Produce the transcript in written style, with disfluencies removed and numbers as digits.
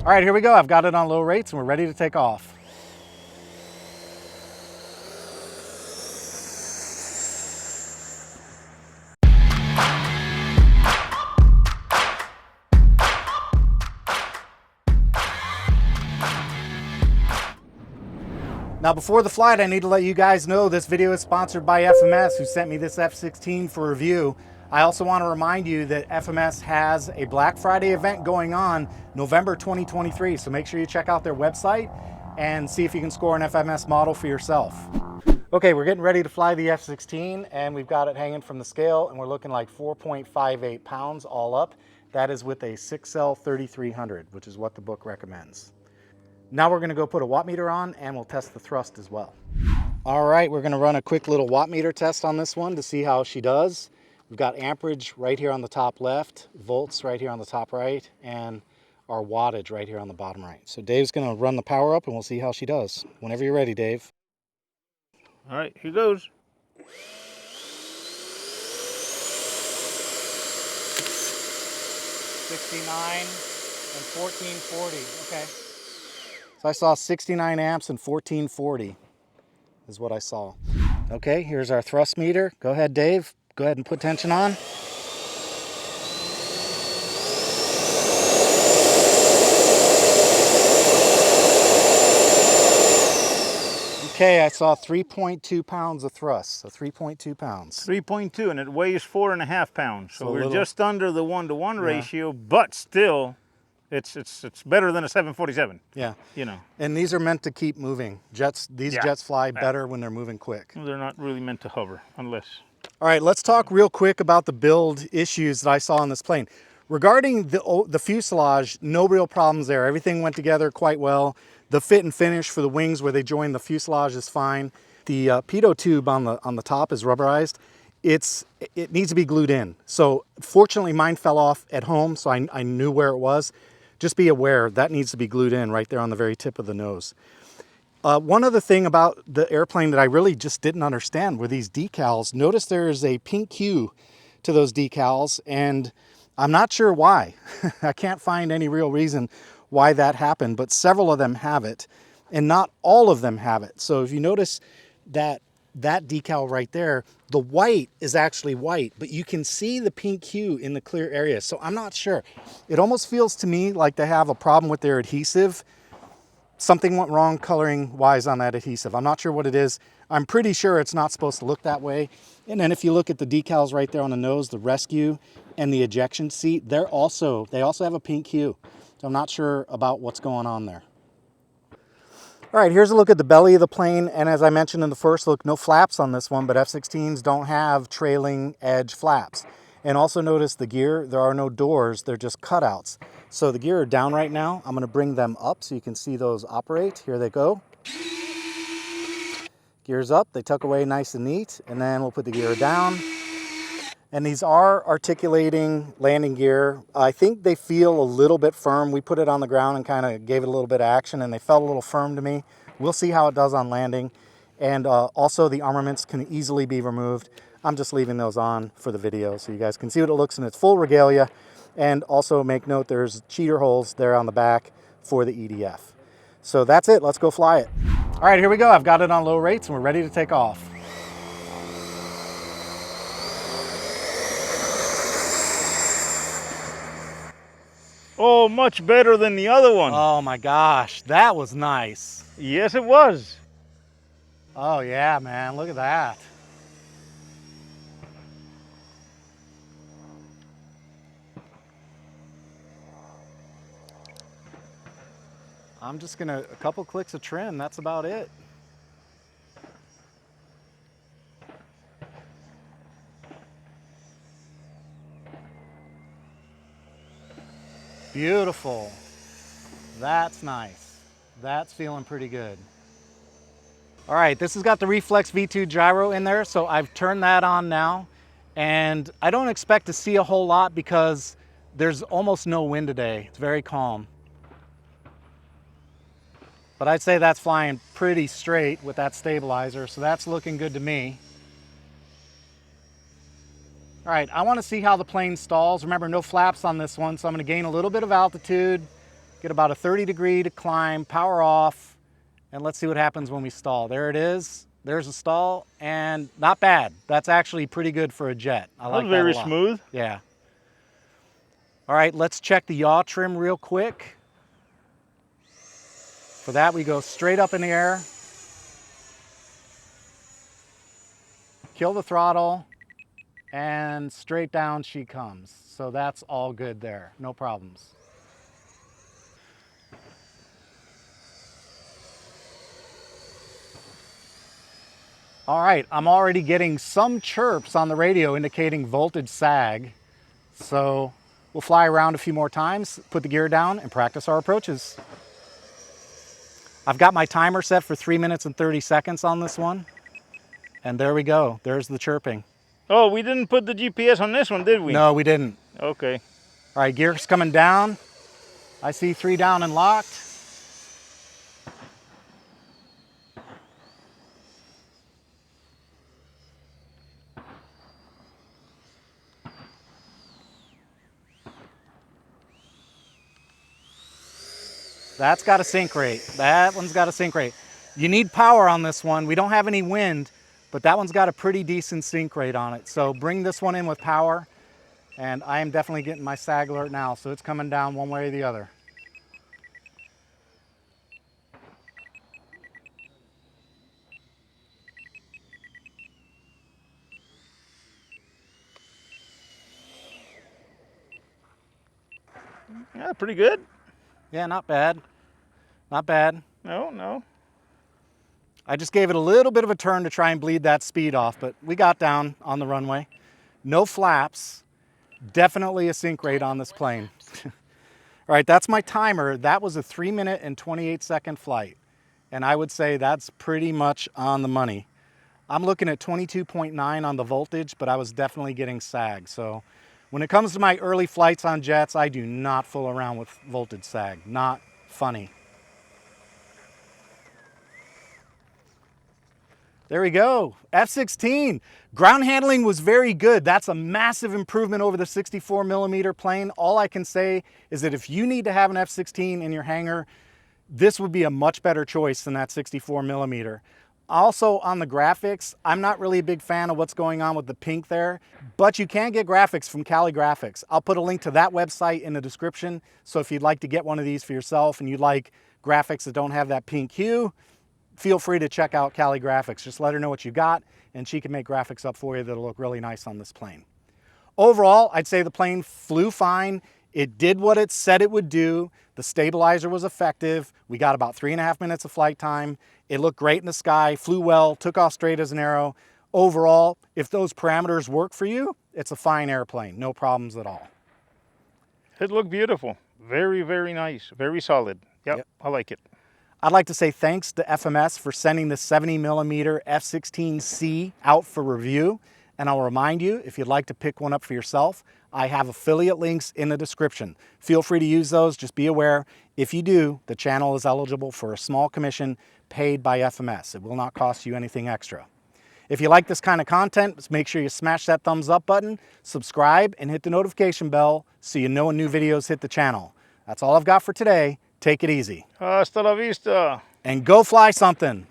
All right, here we go. I've got it on low rates and we're ready to take off. Now before the flight, I need to let you guys know this video is sponsored by FMS, who sent me this F-16 for review. I also want to remind you that FMS has a Black Friday event going on November 2023, so make sure you check out their website and see if you can score an FMS model for yourself. Okay, we're getting ready to fly the F-16 and we've got it hanging from the scale and we're looking like 4.58 pounds all up. That is with a 6L 3300, which is what the book recommends. Now we're going to go put a watt meter on and we'll test the thrust as well. All right, we're going to run a quick little watt meter test on this one to see how she does. We've got amperage right here on the top left, volts right here on the top right, and our wattage right here on the bottom right. So Dave's going to run the power up and we'll see how she does. Whenever you're ready, Dave. All right, here goes. $69 and 1440, okay. So I saw 69 amps and 1440 is what I saw. Okay, here's our thrust meter. Go ahead, Dave. Go ahead and put tension on. Okay, I saw 3.2 pounds of thrust, so 3.2 pounds. 3.2, and it weighs 4.5 pounds. So we're just under the 1-to-1 ratio, but still, it's better than a 747. Yeah. You know. And these are meant to keep moving. These jets fly better when they're moving quick. They're not really meant to hover, unless. All right, let's talk real quick about the build issues that I saw on this plane. Regarding the fuselage, no real problems there. Everything went together quite well. The fit and finish for the wings where they join the fuselage is fine. The pitot tube on the top is rubberized. It needs to be glued in. So fortunately mine fell off at home, so I knew where it was. Just be aware that needs to be glued in right there on the very tip of the nose. One other thing about the airplane that I really just didn't understand were these decals. Notice there is a pink hue to those decals, and I'm not sure why. I can't find any real reason why that happened, but several of them have it, and not all of them have it. So if you notice that decal right there, the white is actually white, but you can see the pink hue in the clear area. So I'm not sure. It almost feels to me like they have a problem with their adhesive. Something went wrong coloring wise on that adhesive. I'm not sure what it is. I'm pretty sure it's not supposed to look that way. And then if you look at the decals right there on the nose, the rescue and the ejection seat, they also have a pink hue. So I'm not sure about what's going on there. All right, here's a look at the belly of the plane. And as I mentioned in the first look, no flaps on this one, but F-16s don't have trailing edge flaps. And also notice the gear, there are no doors, they're just cutouts. So the gear are down right now. I'm gonna bring them up so you can see those operate. Here they go. Gears up, they tuck away nice and neat, and then we'll put the gear down. And these are articulating landing gear. I think they feel a little bit firm. We put it on the ground and kind of gave it a little bit of action and they felt a little firm to me. We'll see how it does on landing. And also the armaments can easily be removed. I'm just leaving those on for the video so you guys can see what it looks in its full regalia. And also make note there's cheater holes there on the back for the EDF. So that's it, let's go fly it. All right, here we go. I've got it on low rates and we're ready to take off. Oh, much better than the other one. Oh my gosh, that was nice. Yes, it was. Oh yeah, man, look at that. I'm just gonna, a couple clicks of trim, that's about it. Beautiful. That's nice. That's feeling pretty good. All right, this has got the Reflex V2 gyro in there, so I've turned that on now. And I don't expect to see a whole lot because there's almost no wind today. It's very calm. But I'd say that's flying pretty straight with that stabilizer, so that's looking good to me. All right, I want to see how the plane stalls. Remember, no flaps on this one, so I'm going to gain a little bit of altitude, Get about a 30-degree to climb, power off, and let's see what happens when we stall. There it is. There's a stall, and not bad. That's actually pretty good for a jet. I like that a lot. Very smooth. Yeah. All right, let's check the yaw trim real quick. For that, we go straight up in the air. Kill the throttle, and straight down she comes. So that's all good there, no problems. All right, I'm already getting some chirps on the radio indicating voltage sag. So we'll fly around a few more times, put the gear down, and practice our approaches. I've got my timer set for 3 minutes and 30 seconds on this one. And there we go, there's the chirping. Oh, we didn't put the GPS on this one, did we? No, we didn't. Okay. All right, gear's coming down. I see 3 down and locked. That's got a sync rate. That one's got a sync rate. You need power on this one. We don't have any wind, but that one's got a pretty decent sync rate on it. So bring this one in with power, and I am definitely getting my sag alert now, so it's coming down one way or the other. Yeah, pretty good. Yeah, not bad. Not bad. No, no. I just gave it a little bit of a turn to try and bleed that speed off, but we got down on the runway. No flaps. Definitely a sync rate on this plane. All right, that's my timer. That was a 3 minute and 28 second flight. And I would say that's pretty much on the money. I'm looking at 22.9 on the voltage, but I was definitely getting sag. So when it comes to my early flights on jets, I do not fool around with voltage sag. Not funny. There we go, F-16. Ground handling was very good. That's a massive improvement over the 64mm plane. All I can say is that if you need to have an F-16 in your hangar, this would be a much better choice than that 64mm. Also on the graphics, I'm not really a big fan of what's going on with the pink there, but you can get graphics from Cali Graphics. I'll put a link to that website in the description. So if you'd like to get one of these for yourself and you like graphics that don't have that pink hue, feel free to check out Cali Graphics. Just let her know what you got and she can make graphics up for you that'll look really nice on this plane. Overall, I'd say the plane flew fine. It did what it said it would do. The stabilizer was effective. We got about 3.5 minutes of flight time. It looked great in the sky, flew well, took off straight as an arrow. Overall, if those parameters work for you, it's a fine airplane, no problems at all. It looked beautiful. Very, very nice. Very solid. Yep. I like it. I'd like to say thanks to FMS for sending the 70mm F-16C out for review. And I'll remind you, if you'd like to pick one up for yourself, I have affiliate links in the description. Feel free to use those. Just be aware, if you do, the channel is eligible for a small commission paid by FMS. It will not cost you anything extra. If you like this kind of content, just make sure you smash that thumbs up button, subscribe, and hit the notification bell so you know when new videos hit the channel. That's all I've got for today. Take it easy. Hasta la vista. And go fly something.